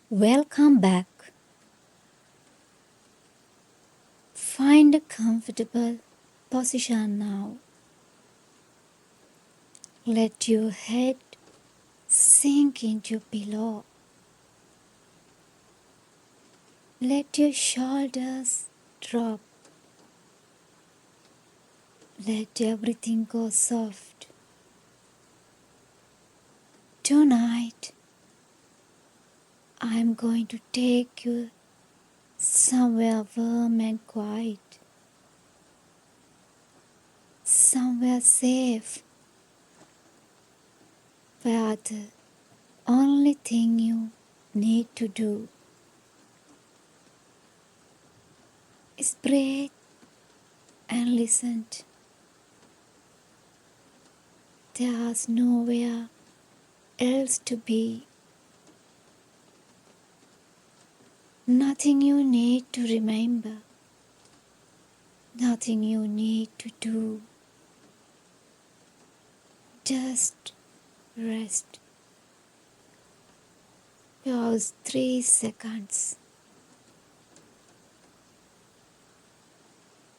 Welcome back. Find a comfortable position now. Let your head sink into your pillow. Let your shoulders drop. Let everything go soft. Tonight, I am going to take you somewhere warm and quiet. Somewhere safe, where the only thing you need to do is breathe and listen. There's nowhere else to be. Nothing you need to remember. Nothing you need to do. Just rest. Pause 3 seconds.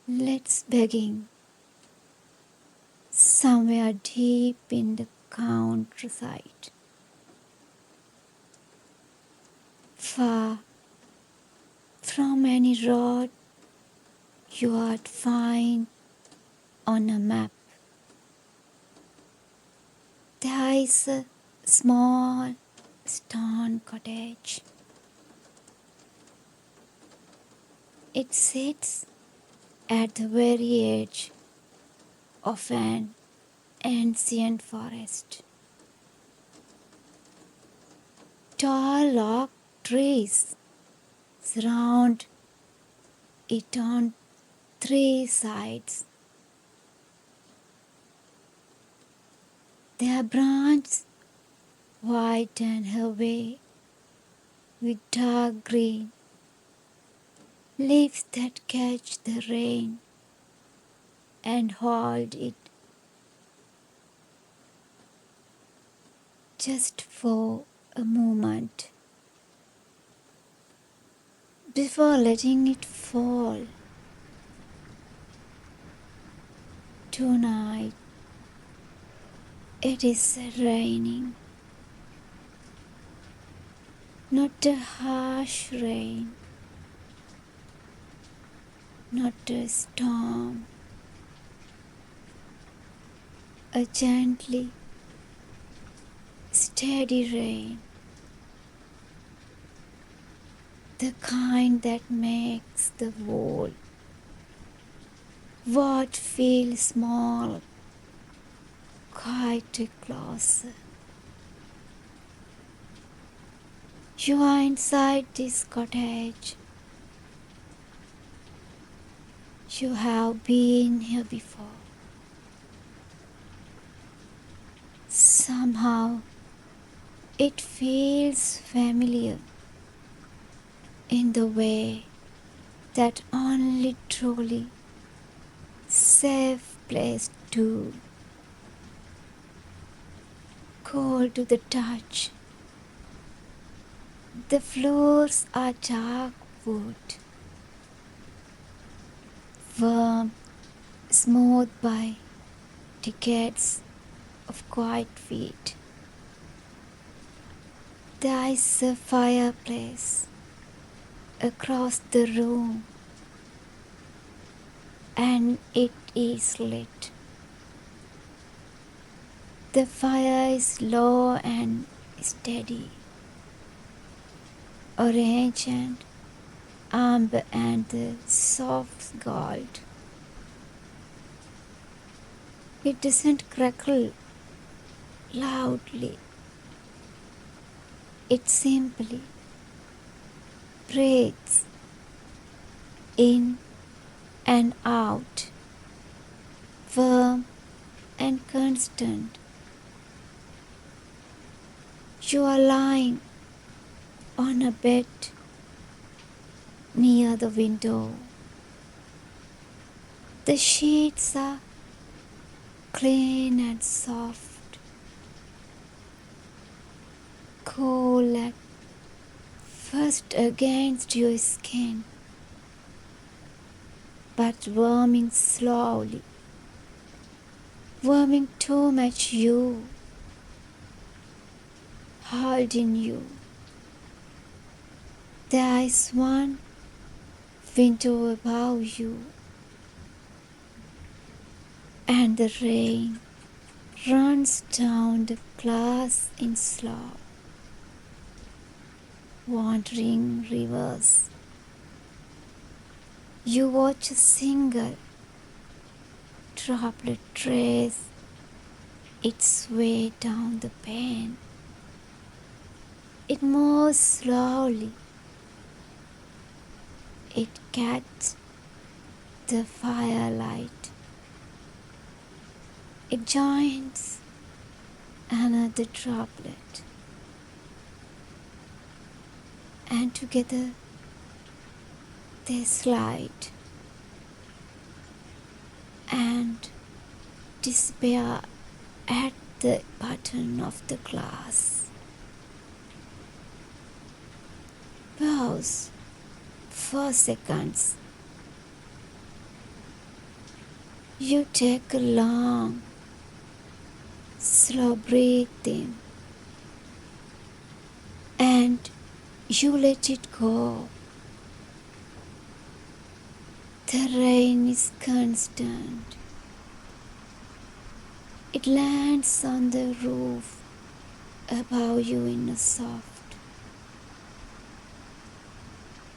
Let's begin. Somewhere deep in the countryside. Far from any road you would find on a map. There is a small stone cottage. It sits at the very edge of an ancient forest. Tall oak trees surround it on 3 sides. Their branches white and heavy with dark green leaves that catch the rain and hold it just for a moment before letting it fall. Tonight it is raining, not a harsh rain, not a storm, a gently steady rain, the kind that makes the world what feels small quite closer. You are inside this cottage. You have been here before. Somehow it feels familiar in the way that only truly safe place do. Cold to the touch. The floors are dark wood, warm, smooth by decades of quiet feet. There is a fireplace across the room, and it is lit. The fire is low and steady, orange and amber and the soft gold. It doesn't crackle loudly. It simply breathes in and out, firm and constant. You are lying on a bed near the window. The sheets are clean and soft, cool and first against your skin, but warming slowly, warming too much you, holding you. There is one window above you, and the rain runs down the glass in slow, wandering rivers. You watch a single droplet trace its way down the pane. It moves slowly. It catches the firelight. It joins another droplet, and together they slide and disappear at the bottom of the glass. Pause for seconds. You take a long, slow breath in, and you let it go. The rain is constant. It lands on the roof above you in a soft,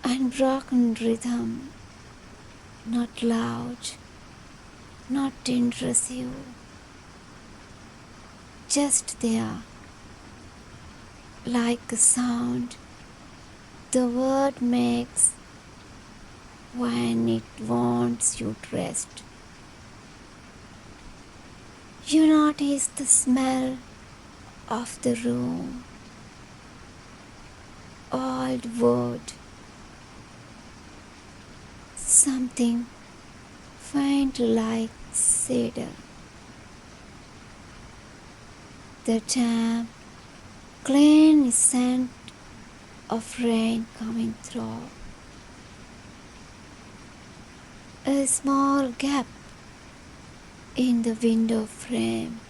unbroken rhythm, not loud, not intrusive, just there, like a sound the world makes when it wants you to rest. You notice the smell of the room, old wood, something faint like cedar. The damp, clean scent of rain coming through. A small gap in the window frame,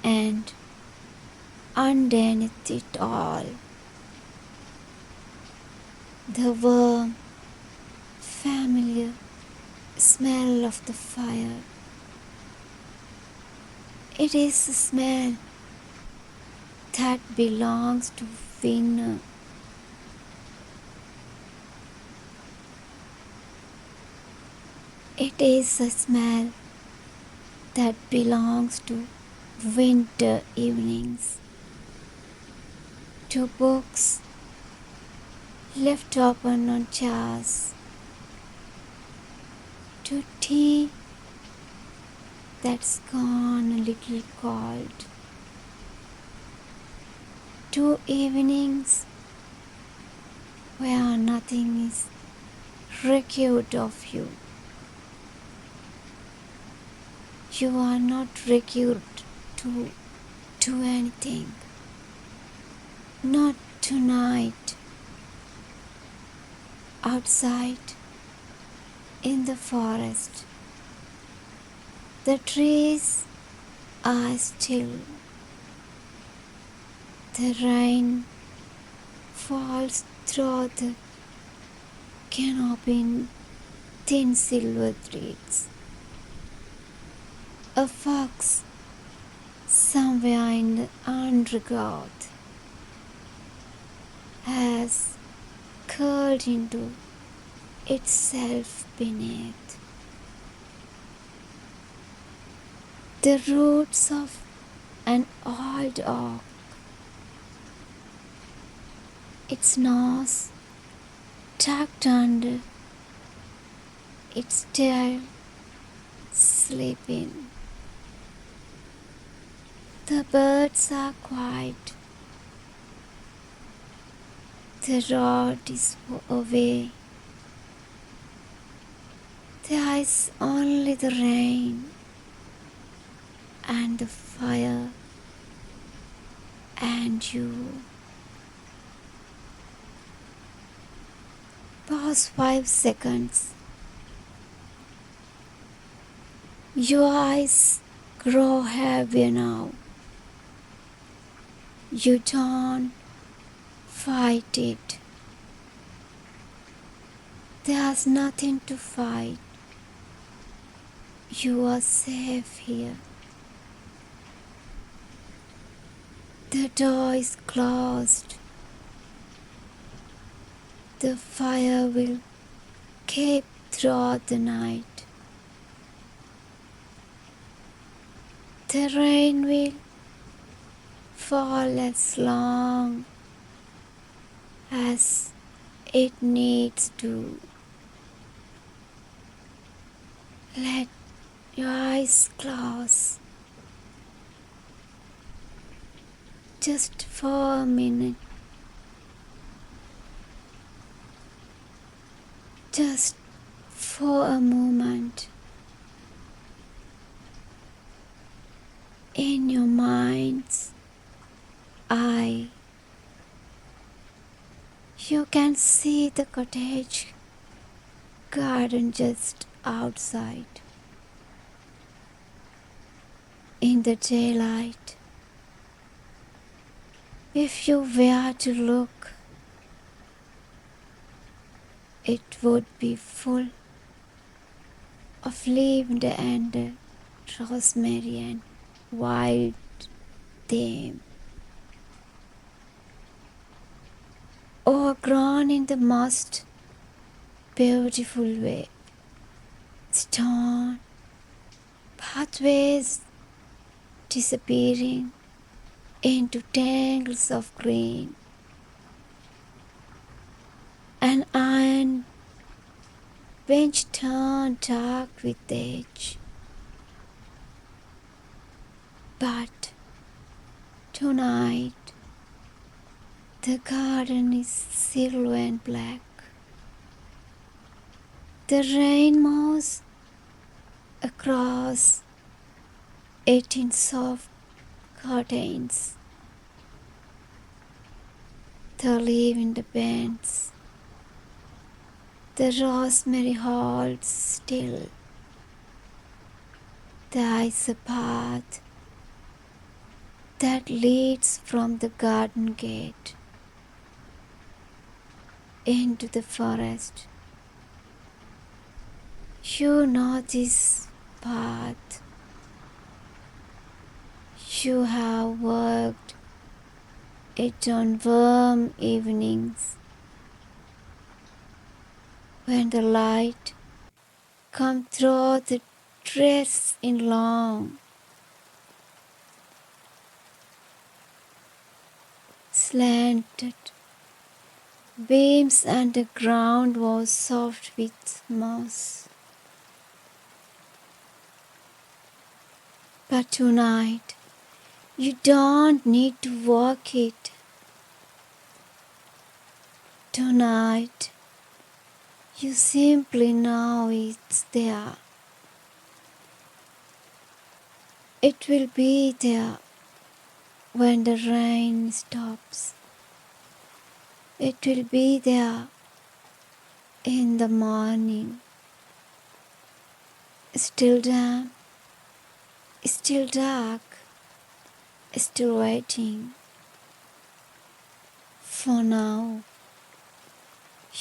and underneath it all, the warm, familiar smell of the fire. It is a smell that belongs to winter. It is a smell that belongs to winter evenings, to books left open on chairs, to tea that's gone a little cold, to evenings where nothing is required of you. You are not required to do anything. Not tonight. Outside, in the forest, the trees are still. The rain falls through the canopy in thin silver threads. A fox somewhere in the undergrowth has curled into itself beneath. The roots of an old oak, its nose tucked under its tail, sleeping. The birds are quiet. The road is away. There is only the rain and the fire and you. Pause 5 seconds. Your eyes grow heavier now. You don't fight it. There's nothing to fight. You are safe here. The door is closed. The fire will keep throughout the night. The rain will fall as long as it needs to. Let your eyes close just for a minute. Just for a moment. In your mind's eye, you can see the cottage garden just outside. In the daylight, if you were to look, it would be full of lavender and rosemary and wild thyme, overgrown in the most beautiful way. Stone pathways disappearing into tangles of green, an iron bench turned dark with age. But tonight the garden is silver and black. The rain moves across it in soft curtains. The lavender bends. The rosemary holds still. There is a path that leads from the garden gate into the forest. You know this path. You have walked it on warm evenings when the light comes through the trees in long, slanted beams and the ground was soft with moss. But tonight, you don't need to walk it. Tonight, you simply know it's there. It will be there when the rain stops. It will be there in the morning. Still damp, still dark, still waiting. For now,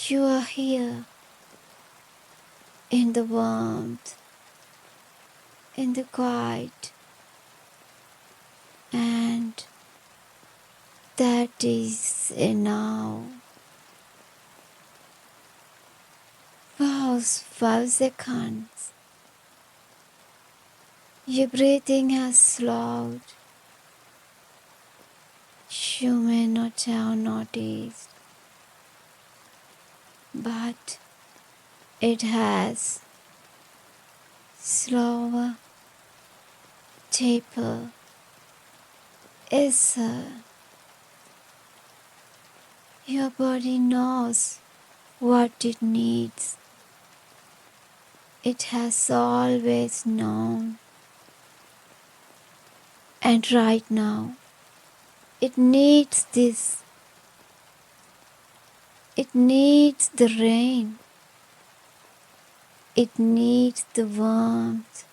you are here in the warmth, in the quiet, and that is enough. Pause 5 seconds. Your breathing has slowed. You may not have noticed, but it has. Slower, deeper, easier. Your body knows what it needs. It has always known. And right now, it needs this. It needs the rain. It needs the warmth.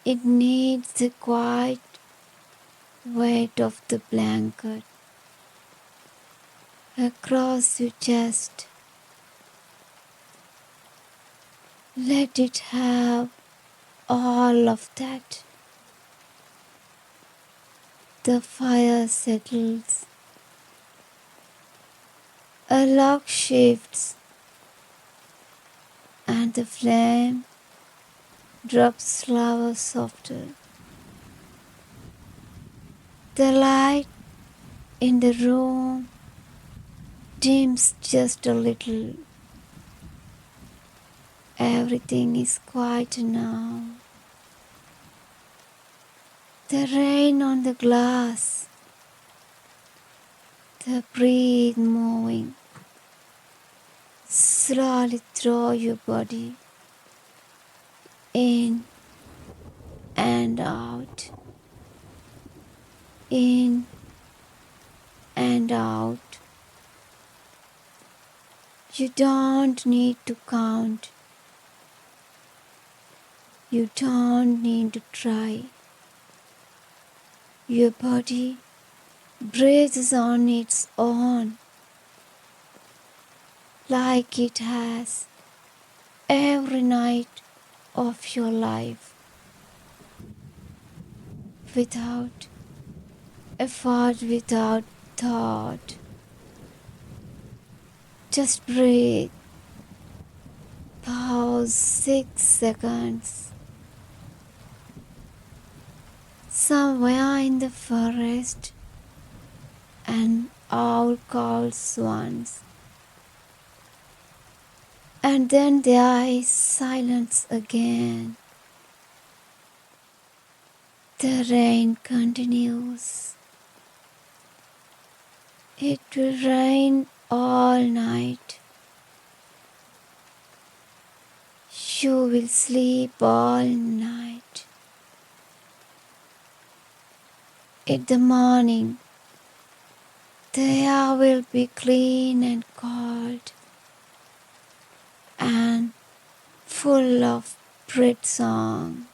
It needs the quiet weight of the blanket across your chest. Let it have all of that. The fire settles. A log shifts and the flame drops slower, softer. The light in the room dims just a little. Everything is quiet now. The rain on the glass, the breeze moving slowly through your body, in and out, in and out. You don't need to count. You don't need to try. Your body breathes on its own, like it has every night of your life, without effort, without thought. Just breathe. Pause 6 seconds. Somewhere in the forest, an owl calls once, and then there is silence again. The rain continues. It will rain all night. You will sleep all night. In the morning, the air will be clean and cold and full of bird song.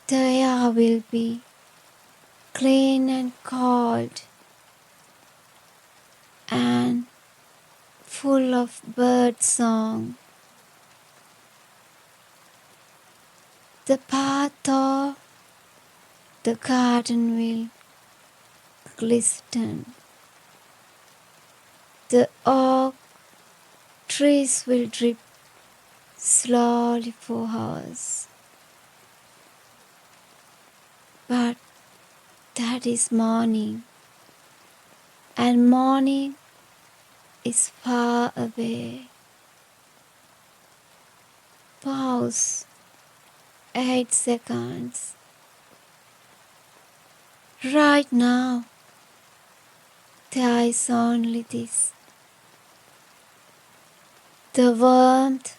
The air will be clean and cold and full of bird song. The path of the garden will glisten. The oak trees will drip slowly for hours. But that is morning, and morning is far away. Pause 8 seconds. Right now, there is only this. The warmth,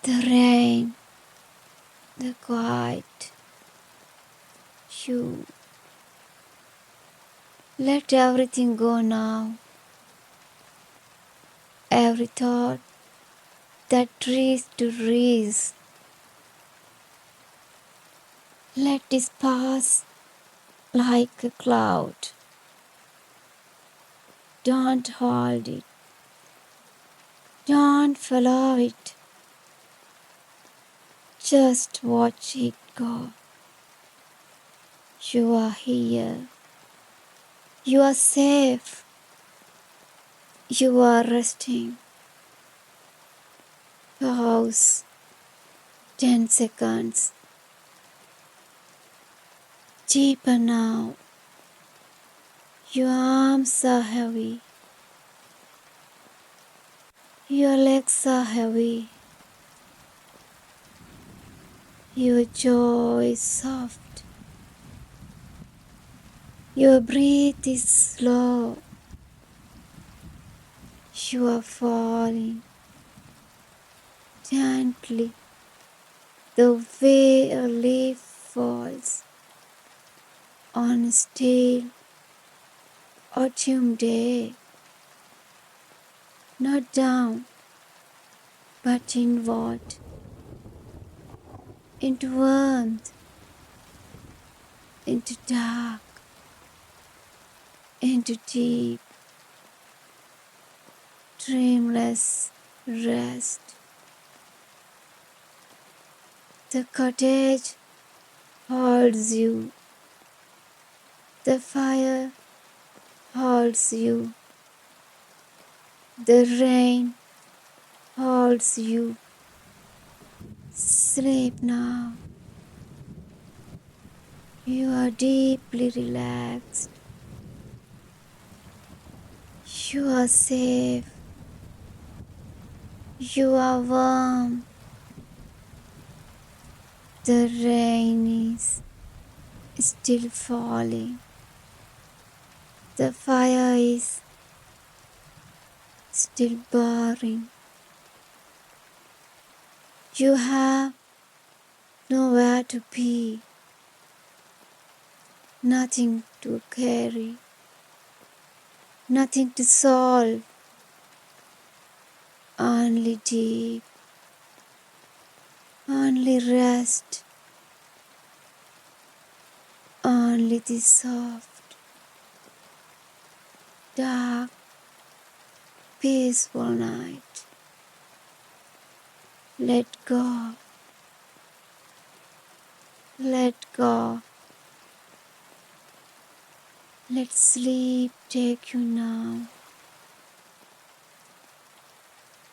the rain, the quiet. You. Let everything go now. Every thought that tries to raise. Let this pass like a cloud. Don't hold it. Don't follow it. Just watch it go. You are here. You are safe. You are resting. Pause 10 seconds. Deeper now. Your arms are heavy. Your legs are heavy. Your jaw is soft. Your breath is slow. You are falling gently, the way a leaf falls on a steel autumn day, not down, but inward, into warmth, into dark, into deep, dreamless rest. The cottage holds you, the fire holds you, the rain holds you. Sleep now. You are deeply relaxed. You are safe. You are warm. The rain is still falling. The fire is still burning. You have nowhere to be, nothing to carry, nothing to solve, only deep, only rest, only the soft, dark, peaceful night. Let go, let go. Let sleep take you now.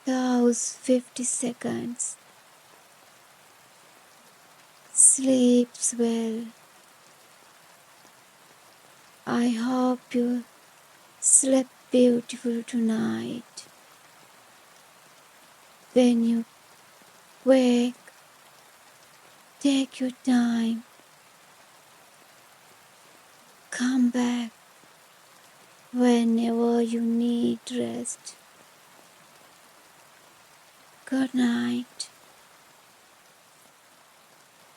Those 50 seconds. Sleeps well. I hope you slept beautiful tonight. When you wake, take your time. Come back whenever you need rest. Good night.